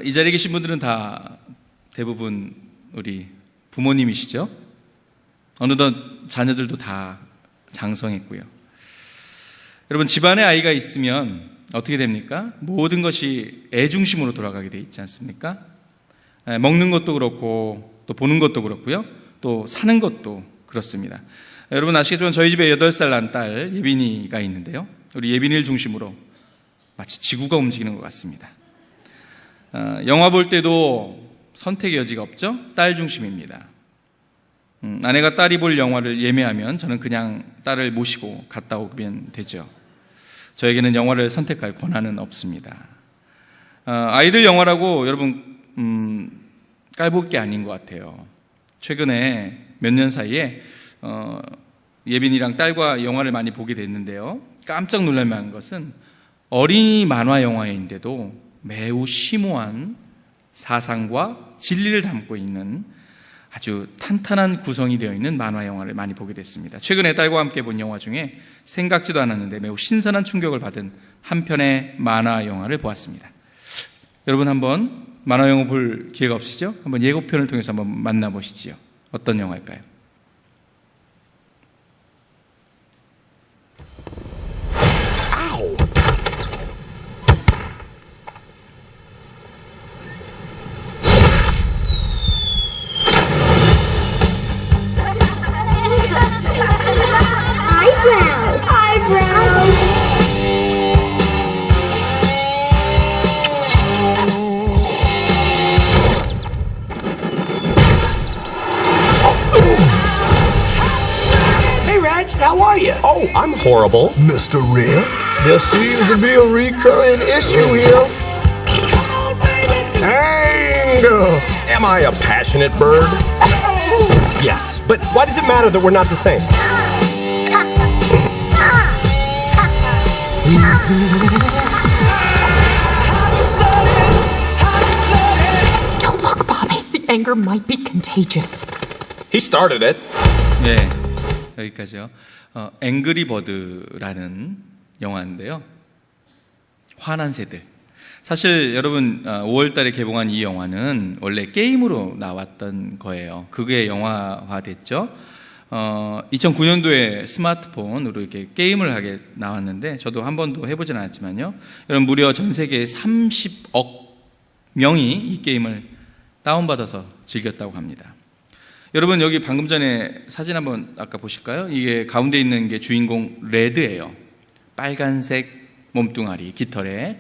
이 자리에 계신 분들은 다 대부분 우리 부모님이시죠? 어느덧 자녀들도 다 장성했고요. 여러분, 집안에 아이가 있으면 어떻게 됩니까? 모든 것이 애 중심으로 돌아가게 돼 있지 않습니까? 먹는 것도 그렇고 또 보는 것도 그렇고요. 또 사는 것도 그렇습니다. 여러분 아시겠지만 저희 집에 8살 난 딸 예빈이가 있는데요. 우리 예빈이를 중심으로 마치 지구가 움직이는 것 같습니다. 영화 볼 때도 선택의 여지가 없죠? 딸 중심입니다. 아내가 딸이 볼 영화를 예매하면 저는 그냥 딸을 모시고 갔다 오면 되죠. 저에게는 영화를 선택할 권한은 없습니다. 아이들 영화라고 여러분 깔볼 게 아닌 것 같아요. 최근에 몇 년 사이에 예빈이랑 딸과 영화를 많이 보게 됐는데요. 깜짝 놀랄 만한 것은 어린이 만화 영화인데도 매우 심오한 사상과 진리를 담고 있는 아주 탄탄한 구성이 되어 있는 만화 영화를 많이 보게 됐습니다. 최근에 딸과 함께 본 영화 중에 생각지도 않았는데 매우 신선한 충격을 받은 한 편의 만화 영화를 보았습니다. 여러분 한번 만화 영화 볼 기회가 없으시죠? 한번 예고편을 통해서 한번 만나보시지요. 어떤 영화일까요? How are you? Oh, I'm horrible. Mr. Red, there seems to be a recurring issue here. Come on, baby! Anger! Am I a passionate bird? Yes, but why does it matter that we're not the same? Don't look, Bobby. The anger might be contagious. He started it. 네, 여기까지요. 앵그리 버드라는 영화인데요. 화난 새들. 사실 여러분 5월 달에 개봉한 이 영화는 원래 게임으로 나왔던 거예요. 그게 영화화 됐죠. 2009년도에 스마트폰으로 이렇게 게임을 하게 나왔는데 저도 한 번도 해보진 않았지만요. 여러분 무려 전 세계 30억 명이 이 게임을 다운받아서 즐겼다고 합니다. 여러분 여기 방금 전에 사진 한번 아까 보실까요? 이게 가운데 있는 게 주인공 레드예요. 빨간색 몸뚱아리, 깃털에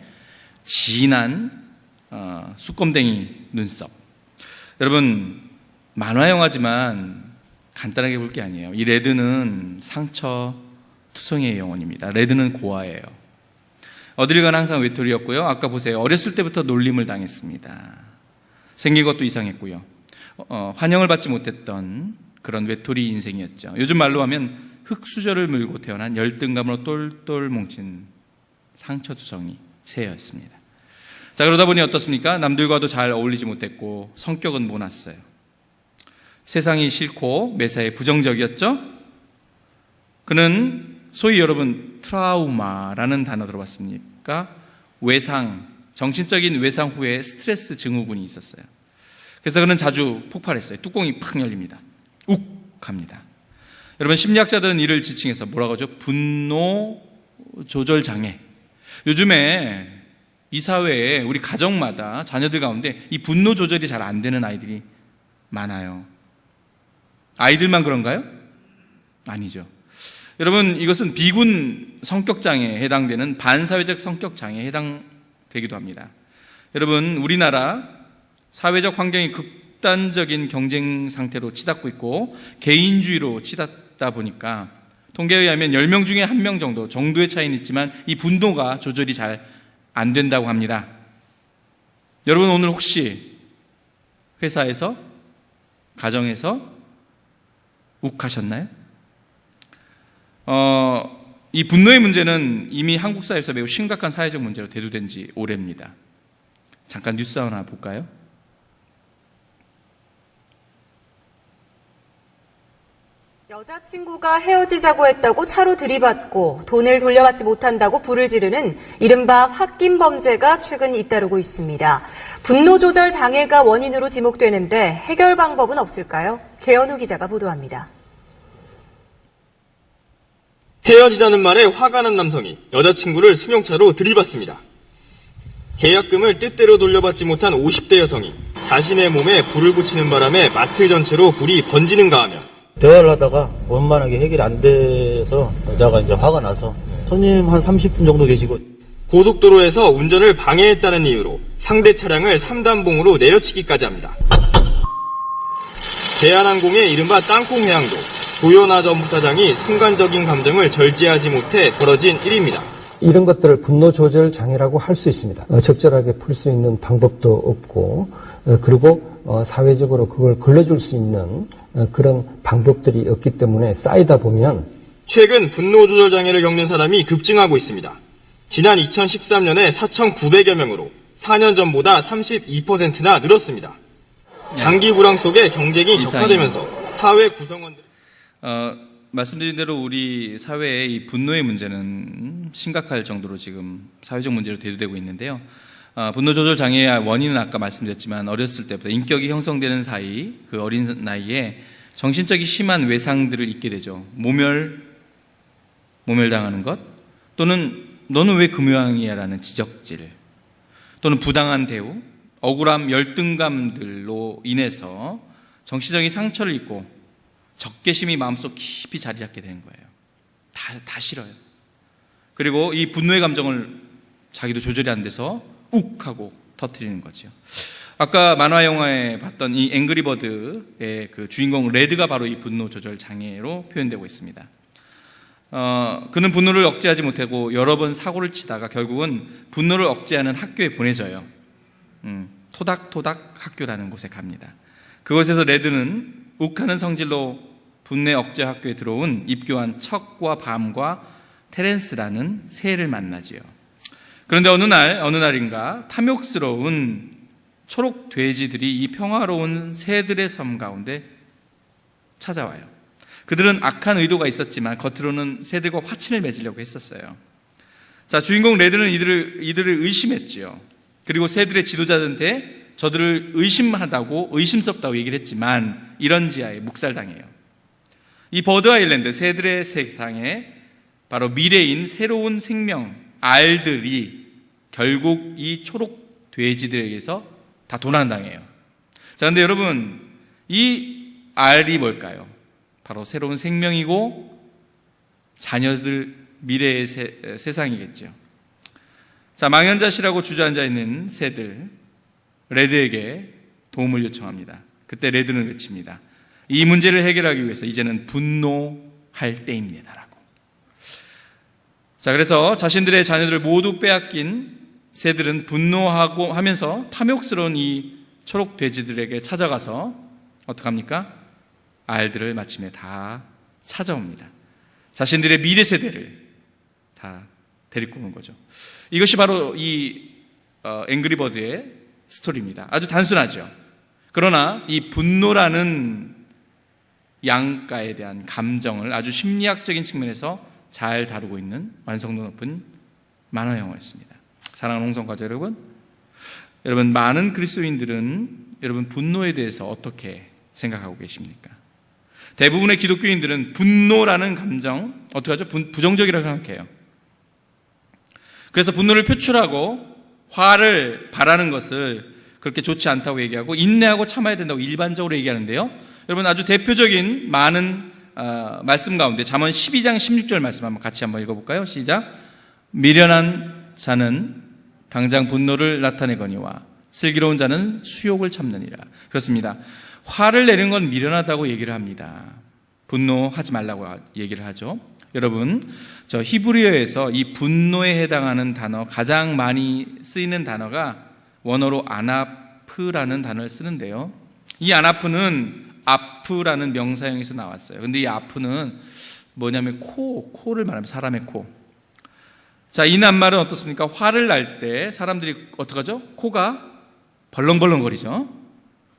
진한 수검댕이 눈썹. 여러분 만화 영화지만 간단하게 볼 게 아니에요. 이 레드는 상처 투성이의 영혼입니다. 레드는 고아예요. 어딜 가나 항상 외톨이였고요. 아까 보세요. 어렸을 때부터 놀림을 당했습니다. 생긴 것도 이상했고요. 환영을 받지 못했던 그런 외톨이 인생이었죠. 요즘 말로 하면 흙수저를 물고 태어난 열등감으로 똘똘 뭉친 상처투성이 새였습니다. 자, 그러다 보니 어떻습니까? 남들과도 잘 어울리지 못했고 성격은 모났어요. 세상이 싫고 매사에 부정적이었죠. 그는 소위 여러분 트라우마라는 단어 들어봤습니까? 외상, 정신적인 외상 후에 스트레스 증후군이 있었어요. 그래서 그는 자주 폭발했어요. 뚜껑이 팍 열립니다. 욱 합니다. 여러분 심리학자들은 이를 지칭해서 뭐라고 하죠? 분노 조절 장애. 요즘에 이 사회에 우리 가정마다 자녀들 가운데 이 분노 조절이 잘 안 되는 아이들이 많아요. 아이들만 그런가요? 아니죠. 여러분 이것은 비군 성격장애에 해당되는 반사회적 성격장애에 해당되기도 합니다. 여러분 우리나라 사회적 환경이 극단적인 경쟁 상태로 치닫고 있고 개인주의로 치닫다 보니까 통계에 의하면 10명 중에 1명 정도의 차이는 있지만 이 분노가 조절이 잘 안 된다고 합니다. 여러분 오늘 혹시 회사에서 가정에서 욱하셨나요? 이 분노의 문제는 이미 한국 사회에서 매우 심각한 사회적 문제로 대두된 지 오래입니다. 잠깐 뉴스 하나 볼까요? 여자친구가 헤어지자고 했다고 차로 들이받고 돈을 돌려받지 못한다고 불을 지르는 이른바 홧김 범죄가 최근 잇따르고 있습니다. 분노 조절 장애가 원인으로 지목되는데 해결 방법은 없을까요? 개연우 기자가 보도합니다. 헤어지자는 말에 화가 난 남성이 여자친구를 승용차로 들이받습니다. 계약금을 뜻대로 돌려받지 못한 50대 여성이 자신의 몸에 불을 붙이는 바람에 마트 전체로 불이 번지는가 하며 대화를 하다가 원만하게 해결이 안 돼서 여자가 이제 화가 나서 손님 한 30분 정도 계시고 고속도로에서 운전을 방해했다는 이유로 상대 차량을 3단봉으로 내려치기까지 합니다. 대한항공의 이른바 땅콩 회항도 조연아 전 부사장이 순간적인 감정을 절제하지 못해 벌어진 일입니다. 이런 것들을 분노 조절 장애라고 할 수 있습니다. 적절하게 풀 수 있는 방법도 없고 그리고 사회적으로 그걸 걸러줄 수 있는 그런 방법들이 없기 때문에 쌓이다 보면 최근 분노 조절 장애를 겪는 사람이 급증하고 있습니다. 지난 2013년에 4,900여 명으로 4년 전보다 32%나 늘었습니다. 장기 불황 속에 경쟁이 격화되면서 사회 구성원들 말씀드린 대로 우리 사회의 이 분노의 문제는 심각할 정도로 지금 사회적 문제로 대두되고 있는데요. 분노 조절 장애의 원인은 아까 말씀드렸지만 어렸을 때부터 인격이 형성되는 사이 그 어린 나이에 정신적인 심한 외상들을 입게 되죠. 모멸당하는 것 또는 너는 왜 그 모양이야 라는 지적질 또는 부당한 대우, 억울함, 열등감들로 인해서 정신적인 상처를 입고 적개심이 마음속 깊이 자리 잡게 되는 거예요. 다 싫어요. 그리고 이 분노의 감정을 자기도 조절이 안 돼서 욱 하고 터뜨리는 거죠. 아까 만화 영화에 봤던 이 앵그리버드의 그 주인공 레드가 바로 이 분노 조절 장애로 표현되고 있습니다. 그는 분노를 억제하지 못하고 여러 번 사고를 치다가 결국은 분노를 억제하는 학교에 보내져요. 토닥토닥 학교라는 곳에 갑니다. 그곳에서 레드는 욱하는 성질로 분내 억제 학교에 들어온 입교한 척과 밤과 테렌스라는 새를 만나지요. 그런데 어느 날인가 탐욕스러운 초록 돼지들이 이 평화로운 새들의 섬 가운데 찾아와요. 그들은 악한 의도가 있었지만 겉으로는 새들과 화친을 맺으려고 했었어요. 자, 주인공 레드는 이들을 의심했지요. 그리고 새들의 지도자한테 저들을 의심하다고 의심스럽다고 얘기를 했지만 이런 지하에 묵살당해요. 이 버드 아일랜드 새들의 세상에 바로 미래인 새로운 생명 알들이 결국 이 초록 돼지들에게서 다 도난당해요. 자, 근데 여러분 이 알이 뭘까요? 바로 새로운 생명이고 자녀들 미래의 세상이겠죠. 자, 망연자실하고 주저앉아 있는 새들 레드에게 도움을 요청합니다. 그때 레드는 외칩니다. 이 문제를 해결하기 위해서 이제는 분노할 때입니다라고. 자, 그래서 자신들의 자녀들을 모두 빼앗긴 새들은 분노하고 하면서 탐욕스러운 이 초록 돼지들에게 찾아가서 어떡합니까? 알들을 마침내 다 찾아옵니다. 자신들의 미래 세대를 다 데리고 오는 거죠. 이것이 바로 이 앵그리버드의 스토리입니다. 아주 단순하죠. 그러나 이 분노라는 양가에 대한 감정을 아주 심리학적인 측면에서 잘 다루고 있는 완성도 높은 만화 영화였습니다. 사랑하는 홍성가족 여러분 많은 그리스도인들은 여러분 분노에 대해서 어떻게 생각하고 계십니까? 대부분의 기독교인들은 분노라는 감정 어떻게 하죠? 부정적이라고 생각해요. 그래서 분노를 표출하고 화를 바라는 것을 그렇게 좋지 않다고 얘기하고 인내하고 참아야 된다고 일반적으로 얘기하는데요. 여러분 아주 대표적인 많은 말씀 가운데 잠언 12장 16절 말씀 같이 한번 읽어볼까요? 시작. 미련한 자는 당장 분노를 나타내거니와 슬기로운 자는 수욕을 참느니라. 그렇습니다. 화를 내는 건 미련하다고 얘기를 합니다. 분노하지 말라고 얘기를 하죠. 여러분, 저 히브리어에서 이 분노에 해당하는 단어 가장 많이 쓰이는 단어가 원어로 아나프라는 단어를 쓰는데요. 이 아나프는 아프라는 명사형에서 나왔어요. 근데 이 아프는 뭐냐면 코를 말하면 사람의 코. 자, 이 낱말은 어떻습니까? 화를 날 때 사람들이 어떡하죠? 코가 벌렁벌렁거리죠.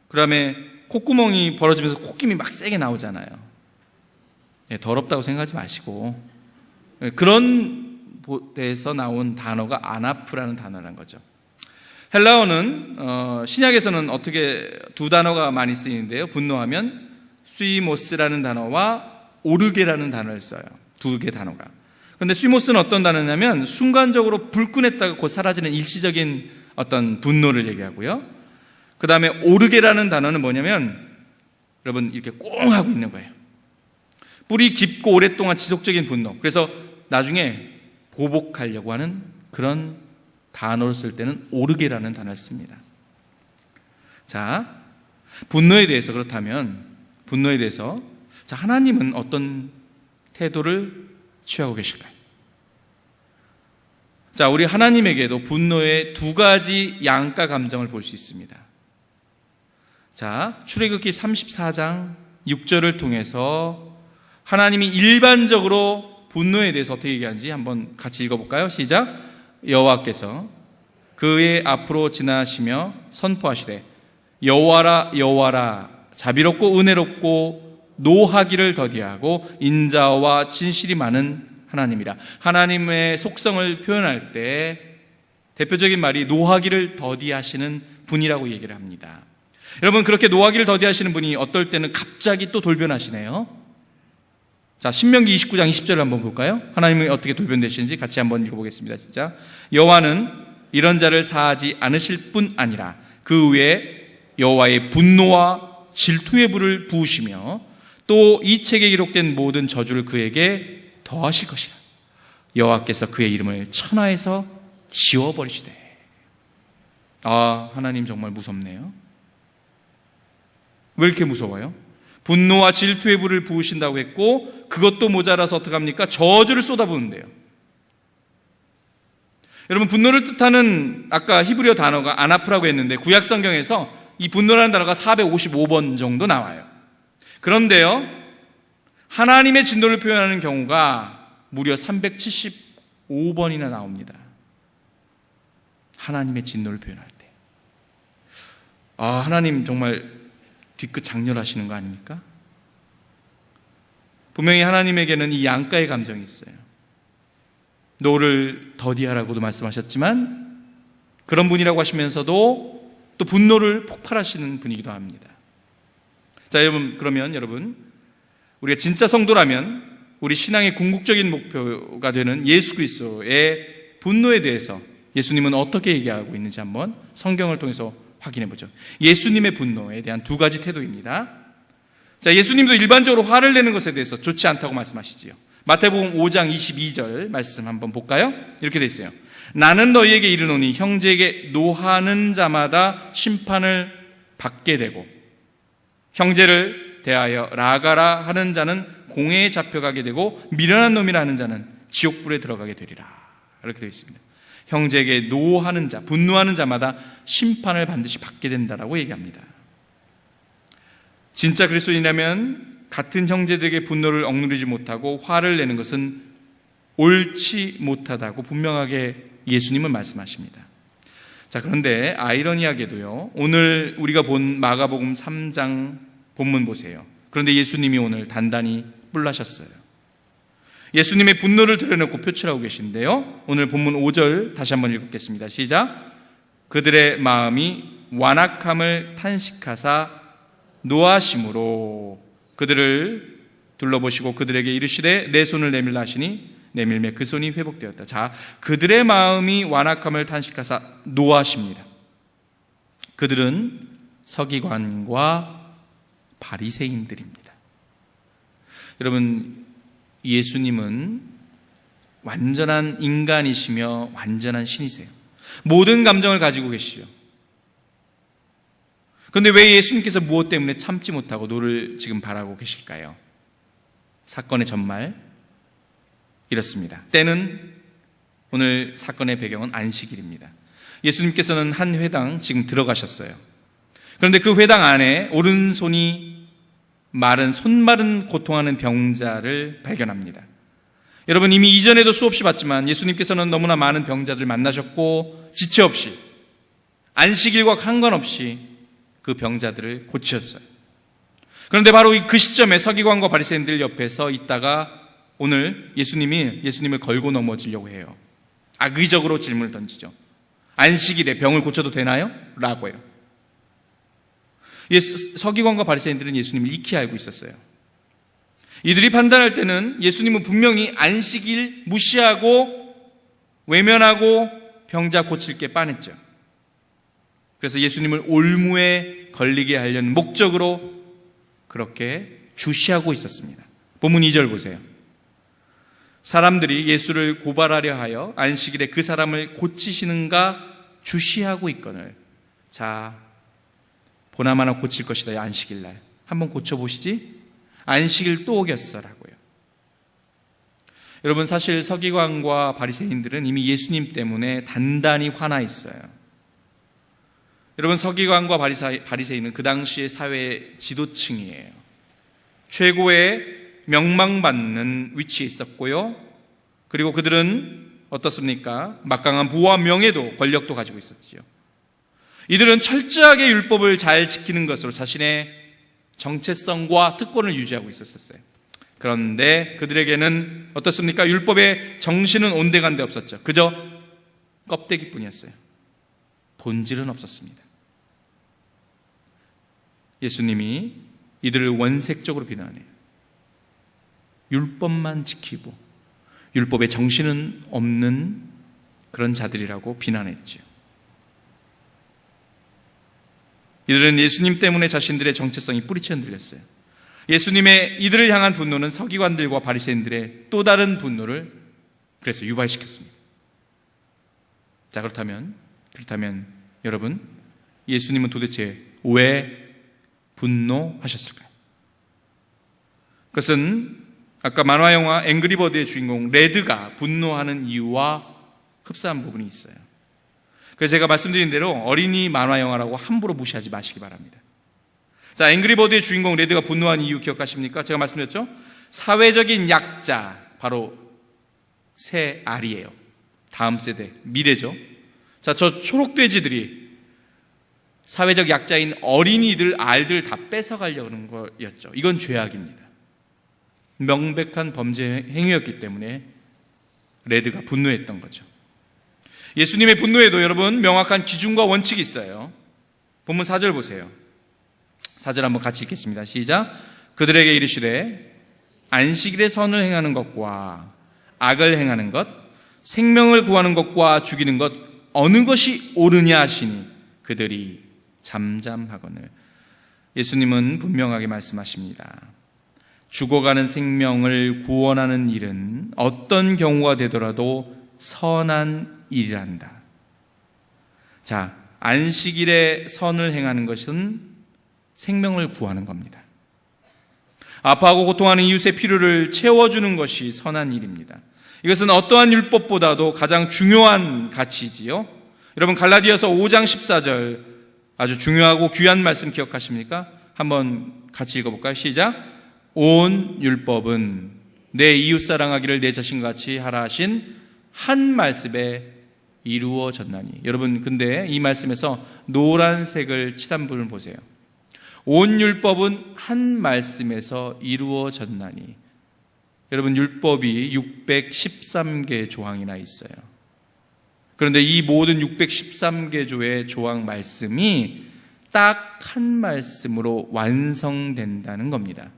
그 다음에 콧구멍이 벌어지면서 콧김이 막 세게 나오잖아요. 더럽다고 생각하지 마시고 그런 데서 나온 단어가 아나프라는 단어라는 거죠. 헬라어는 신약에서는 어떻게 두 단어가 많이 쓰이는데요. 분노하면 수이모스라는 단어와 오르게라는 단어를 써요. 두 개 단어가. 그런데 수이모스는 어떤 단어냐면 순간적으로 불끈했다가 곧 사라지는 일시적인 어떤 분노를 얘기하고요. 그 다음에 오르게라는 단어는 뭐냐면 여러분 이렇게 꽁 하고 있는 거예요. 뿌리 깊고 오랫동안 지속적인 분노. 그래서 나중에 보복하려고 하는 그런 단어를 쓸 때는 오르게라는 단어를 씁니다. 자, 분노에 대해서 그렇다면 분노에 대해서 자, 하나님은 어떤 태도를 취하고 계실까요? 자, 우리 하나님에게도 분노의 두 가지 양가 감정을 볼 수 있습니다. 자, 출애굽기 34장 6절을 통해서 하나님이 일반적으로 분노에 대해서 어떻게 얘기하는지 한번 같이 읽어볼까요? 시작. 여호와께서 그의 앞으로 지나시며 선포하시되 여호와라 여호와라 자비롭고 은혜롭고 노하기를 더디하고 인자와 진실이 많은 하나님이라. 하나님의 속성을 표현할 때 대표적인 말이 노하기를 더디하시는 분이라고 얘기를 합니다. 여러분, 그렇게 노하기를 더디하시는 분이 어떨 때는 갑자기 또 돌변하시네요. 자, 신명기 29장 20절을 한번 볼까요? 하나님이 어떻게 돌변되시는지 같이 한번 읽어보겠습니다. 시작. 여호와는 이런 자를 사하지 않으실 뿐 아니라 그 위에 여호와의 분노와 질투의 불을 부으시며 또 이 책에 기록된 모든 저주를 그에게 더하실 것이라. 여호와께서 그의 이름을 천하에서 지워버리시되. 아, 하나님 정말 무섭네요. 왜 이렇게 무서워요? 분노와 질투의 불을 부으신다고 했고 그것도 모자라서 어떡합니까? 저주를 쏟아부은대요. 여러분, 분노를 뜻하는 아까 히브리어 단어가 아나프라고 했는데 구약 성경에서 이 분노라는 단어가 455번 정도 나와요. 그런데요, 하나님의 진노를 표현하는 경우가 무려 375번이나 나옵니다. 하나님의 진노를 표현할 때. 아, 하나님 정말 뒤끝 장렬하시는 거 아닙니까? 분명히 하나님에게는 이 양가의 감정이 있어요. 노를 더디하라고도 말씀하셨지만 그런 분이라고 하시면서도 또 분노를 폭발하시는 분이기도 합니다. 자, 그러면 여러분, 우리가 진짜 성도라면 우리 신앙의 궁극적인 목표가 되는 예수 그리스도의 분노에 대해서 예수님은 어떻게 얘기하고 있는지 한번 성경을 통해서 확인해 보죠. 예수님의 분노에 대한 두 가지 태도입니다. 자, 예수님도 일반적으로 화를 내는 것에 대해서 좋지 않다고 말씀하시지요. 마태복음 5장 22절 말씀 한번 볼까요? 이렇게 돼 있어요. 나는 너희에게 이르노니 형제에게 노하는 자마다 심판을 받게 되고 형제를 대하여 라가라 하는 자는 공회에 잡혀가게 되고 미련한 놈이라 하는 자는 지옥불에 들어가게 되리라. 이렇게 되어 있습니다. 형제에게 노하는 자, 분노하는 자마다 심판을 반드시 받게 된다라고 얘기합니다. 진짜 그리스도인이라면 같은 형제들에게 분노를 억누르지 못하고 화를 내는 것은 옳지 못하다고 분명하게 예수님은 말씀하십니다. 자, 그런데 아이러니하게도요, 오늘 우리가 본 마가복음 3장 본문 보세요. 그런데 예수님이 오늘 단단히 뿔나셨어요. 예수님의 분노를 드러내고 표출하고 계신데요, 오늘 본문 5절 다시 한번 읽겠습니다. 시작. 그들의 마음이 완악함을 탄식하사 노하심으로 그들을 둘러보시고 그들에게 이르시되 내 손을 내밀라 하시니 내밀매 그 손이 회복되었다. 자, 그들의 마음이 완악함을 탄식하사 노하십니다. 그들은 서기관과 바리새인들입니다. 여러분, 예수님은 완전한 인간이시며 완전한 신이세요. 모든 감정을 가지고 계시죠. 그런데 왜 예수님께서 무엇 때문에 참지 못하고 노를 지금 바라고 계실까요? 사건의 전말 이렇습니다. 때는, 오늘 사건의 배경은 안식일입니다. 예수님께서는 한 회당 지금 들어가셨어요. 그런데 그 회당 안에 오른손이 마른, 손마른 고통하는 병자를 발견합니다. 여러분, 이미 이전에도 수없이 봤지만 예수님께서는 너무나 많은 병자들 만나셨고 지체 없이 안식일과 상관없이 그 병자들을 고치셨어요. 그런데 바로 그 시점에 서기관과 바리새인들 옆에 서 있다가 오늘 예수님을 걸고 넘어지려고 해요. 악의적으로 질문을 던지죠. 안식일에 병을 고쳐도 되나요? 라고 해요. 서기관과 바리새인들은 예수님을 익히 알고 있었어요. 이들이 판단할 때는 예수님은 분명히 안식일 무시하고 외면하고 병자 고칠 게 빤했죠. 그래서 예수님을 올무에 걸리게 하려는 목적으로 그렇게 주시하고 있었습니다. 본문 2절 보세요. 사람들이 예수를 고발하려 하여 안식일에 그 사람을 고치시는가 주시하고 있거늘. 자, 보나마나 고칠 것이다. 안식일날 한번 고쳐보시지. 안식일 또 어겼어라고요. 여러분, 사실 서기관과 바리새인들은 이미 예수님 때문에 단단히 화나 있어요. 여러분, 서기관과 바리새인은 그 당시의 사회 지도층이에요. 최고의 명망받는 위치에 있었고요. 그리고 그들은 어떻습니까? 막강한 부와 명예도 권력도 가지고 있었죠. 이들은 철저하게 율법을 잘 지키는 것으로 자신의 정체성과 특권을 유지하고 있었어요. 그런데 그들에게는 어떻습니까? 율법의 정신은 온데간데 없었죠. 그저 껍데기뿐이었어요. 본질은 없었습니다. 예수님이 이들을 원색적으로 비난해요. 율법만 지키고 율법의 정신은 없는 그런 자들이라고 비난했죠. 이들은 예수님 때문에 자신들의 정체성이 뿌리쳐 흔들렸어요. 예수님의 이들을 향한 분노는 서기관들과 바리새인들의 또 다른 분노를 그래서 유발시켰습니다. 자, 그렇다면 여러분, 예수님은 도대체 왜 분노하셨을까요? 그것은 아까 만화 영화 앵그리버드의 주인공 레드가 분노하는 이유와 흡사한 부분이 있어요. 그래서 제가 말씀드린 대로 어린이 만화 영화라고 함부로 무시하지 마시기 바랍니다. 자, 앵그리버드의 주인공 레드가 분노한 이유 기억하십니까? 제가 말씀드렸죠? 사회적인 약자, 바로 새 알이에요. 다음 세대, 미래죠. 자, 저 초록돼지들이 사회적 약자인 어린이들, 알들 다 뺏어가려는 거였죠. 이건 죄악입니다. 명백한 범죄 행위였기 때문에 레드가 분노했던 거죠. 예수님의 분노에도 여러분 명확한 기준과 원칙이 있어요. 본문 4절 보세요. 4절 한번 같이 읽겠습니다. 시작. 그들에게 이르시되 안식일에 선을 행하는 것과 악을 행하는 것, 생명을 구하는 것과 죽이는 것 어느 것이 옳으냐 하시니 그들이 잠잠하거늘. 예수님은 분명하게 말씀하십니다. 죽어가는 생명을 구원하는 일은 어떤 경우가 되더라도 선한 일이란다. 자, 안식일에 선을 행하는 것은 생명을 구하는 겁니다. 아파하고 고통하는 이웃의 필요를 채워주는 것이 선한 일입니다. 이것은 어떠한 율법보다도 가장 중요한 가치지요. 여러분, 갈라디아서 5장 14절 아주 중요하고 귀한 말씀 기억하십니까? 한번 같이 읽어볼까요? 시작. 온 율법은 내 이웃 사랑하기를 내 자신같이 하라 하신 한 말씀에 이루어졌나니. 여러분, 근데 이 말씀에서 노란색을 칠한 부분을 보세요. 온 율법은 한 말씀에서 이루어졌나니. 여러분, 율법이 613개 조항이나 있어요. 그런데 이 모든 613개 조의 조항 말씀이 딱 한 말씀으로 완성된다는 겁니다.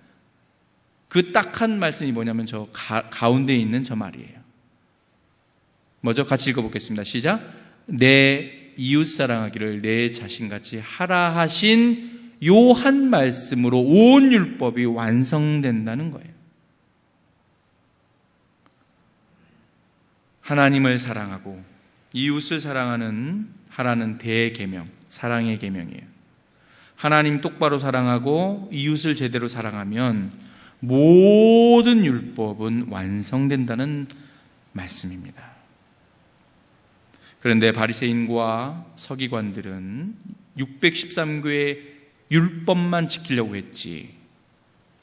그 딱 한 말씀이 뭐냐면 저 가운데 있는 저 말이에요. 먼저 같이 읽어보겠습니다. 시작. 내 이웃 사랑하기를 내 자신같이 하라 하신 요 한 말씀으로 온 율법이 완성된다는 거예요. 하나님을 사랑하고 이웃을 사랑하는 하라는 대계명, 사랑의 계명이에요. 하나님 똑바로 사랑하고 이웃을 제대로 사랑하면 모든 율법은 완성된다는 말씀입니다. 그런데 바리새인과 서기관들은 613개의 율법만 지키려고 했지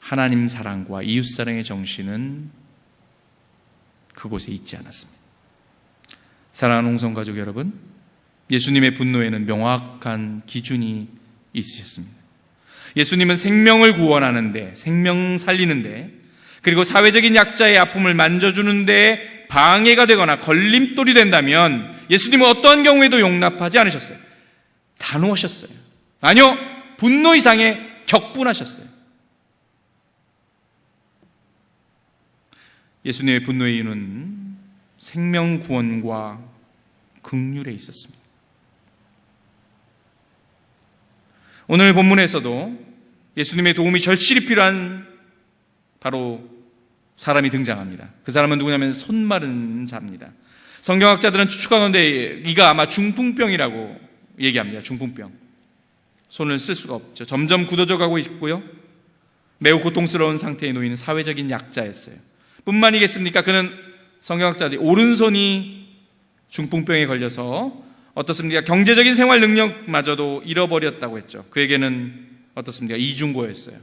하나님 사랑과 이웃 사랑의 정신은 그곳에 있지 않았습니다. 사랑하는 홍성가족 여러분, 예수님의 분노에는 명확한 기준이 있으셨습니다. 예수님은 생명을 구원하는데, 생명 살리는데, 그리고 사회적인 약자의 아픔을 만져주는데 방해가 되거나 걸림돌이 된다면 예수님은 어떠한 경우에도 용납하지 않으셨어요. 단호하셨어요. 아니요, 분노 이상의 격분하셨어요. 예수님의 분노의 이유는 생명 구원과 긍휼에 있었습니다. 오늘 본문에서도 예수님의 도움이 절실히 필요한 바로 사람이 등장합니다. 그 사람은 누구냐면 손마른 자입니다. 성경학자들은 추측하건대 이가 아마 중풍병이라고 얘기합니다. 중풍병. 손을 쓸 수가 없죠. 점점 굳어져 가고 있고요. 매우 고통스러운 상태에 놓이는 사회적인 약자였어요. 뿐만이겠습니까? 그는 성경학자들이 오른손이 중풍병에 걸려서 어떻습니까? 경제적인 생활 능력마저도 잃어버렸다고 했죠. 그에게는 어떻습니까? 이중고였어요.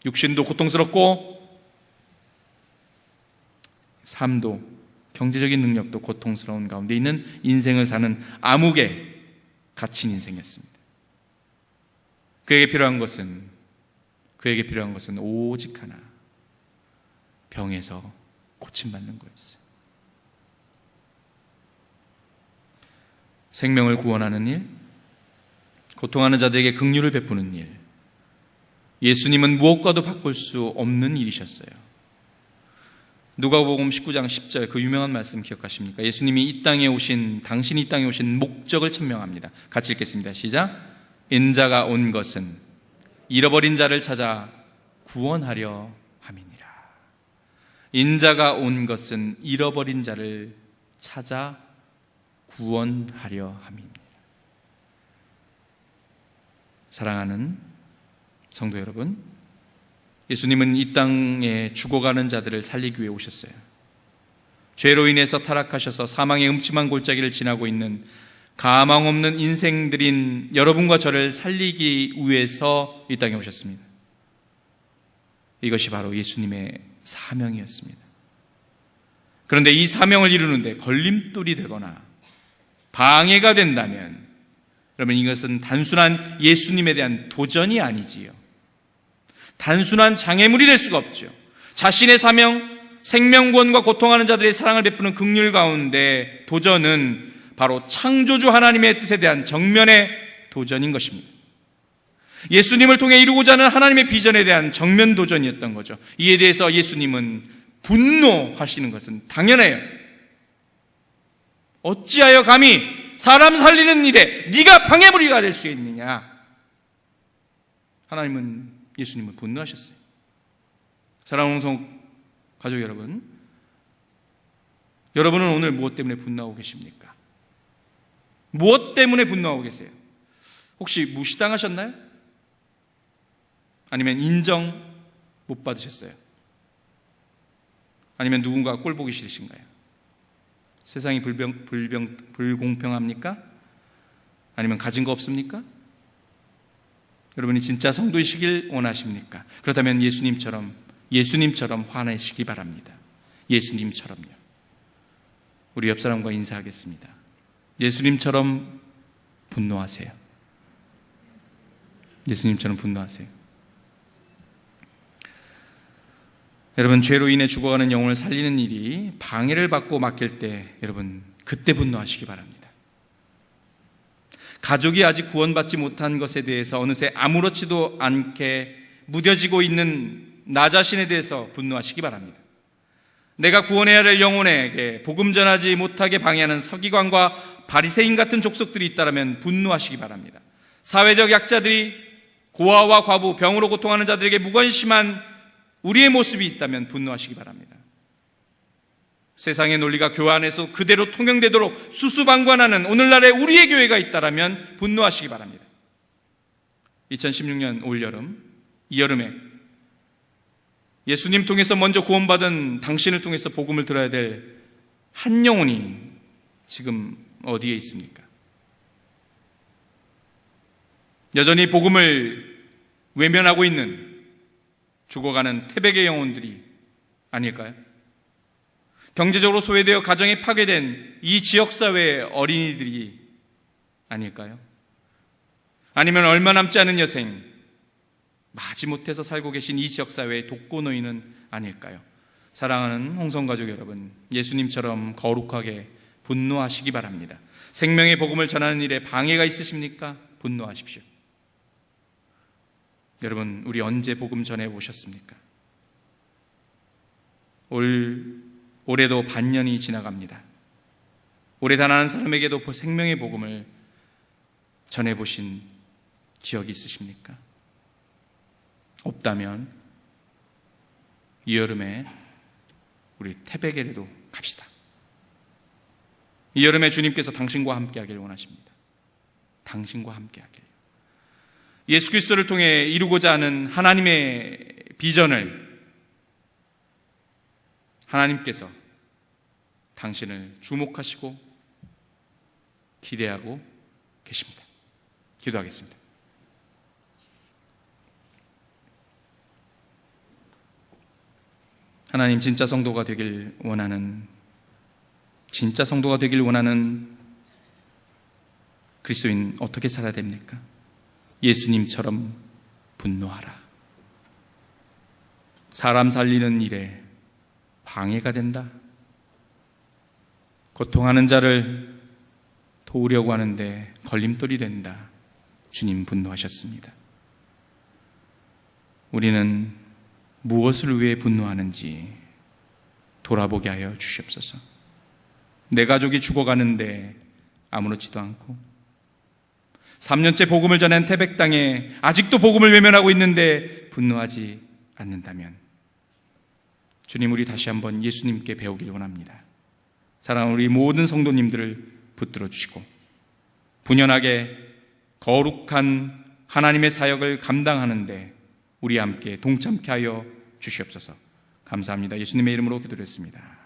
육신도 고통스럽고 삶도, 경제적인 능력도 고통스러운 가운데 있는 인생을 사는 암흑에 갇힌 인생이었습니다. 그에게 필요한 것은 오직 하나, 병에서 고침받는 거였어요. 생명을 구원하는 일, 고통하는 자들에게 긍휼을 베푸는 일, 예수님은 무엇과도 바꿀 수 없는 일이셨어요. 누가복음 19장 10절 그 유명한 말씀 기억하십니까? 예수님이 당신이 이 땅에 오신 목적을 천명합니다. 같이 읽겠습니다. 시작. 인자가 온 것은 잃어버린 자를 찾아 구원하려 함이니라. 인자가 온 것은 잃어버린 자를 찾아 구원하려 함입니다. 사랑하는 성도 여러분, 예수님은 이 땅에 죽어가는 자들을 살리기 위해 오셨어요. 죄로 인해서 타락하셔서 사망의 음침한 골짜기를 지나고 있는 가망 없는 인생들인 여러분과 저를 살리기 위해서 이 땅에 오셨습니다. 이것이 바로 예수님의 사명이었습니다. 그런데 이 사명을 이루는데 걸림돌이 되거나 방해가 된다면 여러분, 이것은 단순한 예수님에 대한 도전이 아니지요. 단순한 장애물이 될 수가 없죠. 자신의 사명, 생명구원과 고통하는 자들의 사랑을 베푸는 긍휼 가운데 도전은 바로 창조주 하나님의 뜻에 대한 정면의 도전인 것입니다. 예수님을 통해 이루고자 하는 하나님의 비전에 대한 정면 도전이었던 거죠. 이에 대해서 예수님은 분노하시는 것은 당연해요. 어찌하여 감히 사람 살리는 일에 네가 방해물이가 될 수 있느냐. 예수님은 분노하셨어요. 사랑하는 성도 가족 여러분, 여러분은 오늘 무엇 때문에 분노하고 계십니까? 무엇 때문에 분노하고 계세요? 혹시 무시당하셨나요? 아니면 인정 못 받으셨어요? 아니면 누군가 꼴 보기 싫으신가요? 세상이 불공평합니까? 아니면 가진 거 없습니까? 여러분이 진짜 성도이시길 원하십니까? 그렇다면 예수님처럼 화내시기 바랍니다. 예수님처럼요. 우리 옆 사람과 인사하겠습니다. 예수님처럼 분노하세요. 예수님처럼 분노하세요. 여러분, 죄로 인해 죽어가는 영혼을 살리는 일이 방해를 받고 막힐 때 여러분, 그때 분노하시기 바랍니다. 가족이 아직 구원받지 못한 것에 대해서 어느새 아무렇지도 않게 무뎌지고 있는 나 자신에 대해서 분노하시기 바랍니다. 내가 구원해야 할 영혼에게 복음 전하지 못하게 방해하는 서기관과 바리새인 같은 족속들이 있다면 분노하시기 바랍니다. 사회적 약자들이 고아와 과부, 병으로 고통하는 자들에게 무관심한 우리의 모습이 있다면 분노하시기 바랍니다. 세상의 논리가 교회 안에서 그대로 통용되도록 수수방관하는 오늘날의 우리의 교회가 있다면 분노하시기 바랍니다. 2016년 올여름, 이 여름에 예수님 통해서 먼저 구원받은 당신을 통해서 복음을 들어야 될 한 영혼이 지금 어디에 있습니까? 여전히 복음을 외면하고 있는 죽어가는 태백의 영혼들이 아닐까요? 경제적으로 소외되어 가정이 파괴된 이 지역사회의 어린이들이 아닐까요? 아니면 얼마 남지 않은 여생, 마지못해서 살고 계신 이 지역사회의 독거노인은 아닐까요? 사랑하는 홍성가족 여러분, 예수님처럼 거룩하게 분노하시기 바랍니다. 생명의 복음을 전하는 일에 방해가 있으십니까? 분노하십시오. 여러분, 우리 언제 복음 전해보셨습니까? 올해도 반년이 지나갑니다. 올해 단 한 사람에게도 생명의 복음을 전해보신 기억이 있으십니까? 없다면 이 여름에 우리 태백에라도 갑시다. 이 여름에 주님께서 당신과 함께 하길 원하십니다. 당신과 함께 하길. 예수 그리스도를 통해 이루고자 하는 하나님의 비전을 하나님께서 당신을 주목하시고 기대하고 계십니다. 기도하겠습니다. 하나님, 진짜 성도가 되길 원하는 그리스도인 어떻게 살아야 됩니까? 예수님처럼 분노하라. 사람 살리는 일에 방해가 된다. 고통하는 자를 도우려고 하는데 걸림돌이 된다. 주님 분노하셨습니다. 우리는 무엇을 위해 분노하는지 돌아보게 하여 주시옵소서. 내 가족이 죽어가는데 아무렇지도 않고 3년째 복음을 전한 태백 땅에 아직도 복음을 외면하고 있는데 분노하지 않는다면 주님, 우리 다시 한번 예수님께 배우길 원합니다. 사랑하는 우리 모든 성도님들을 붙들어 주시고 분연하게 거룩한 하나님의 사역을 감당하는데 우리 함께 동참케 하여 주시옵소서. 감사합니다. 예수님의 이름으로 기도드렸습니다.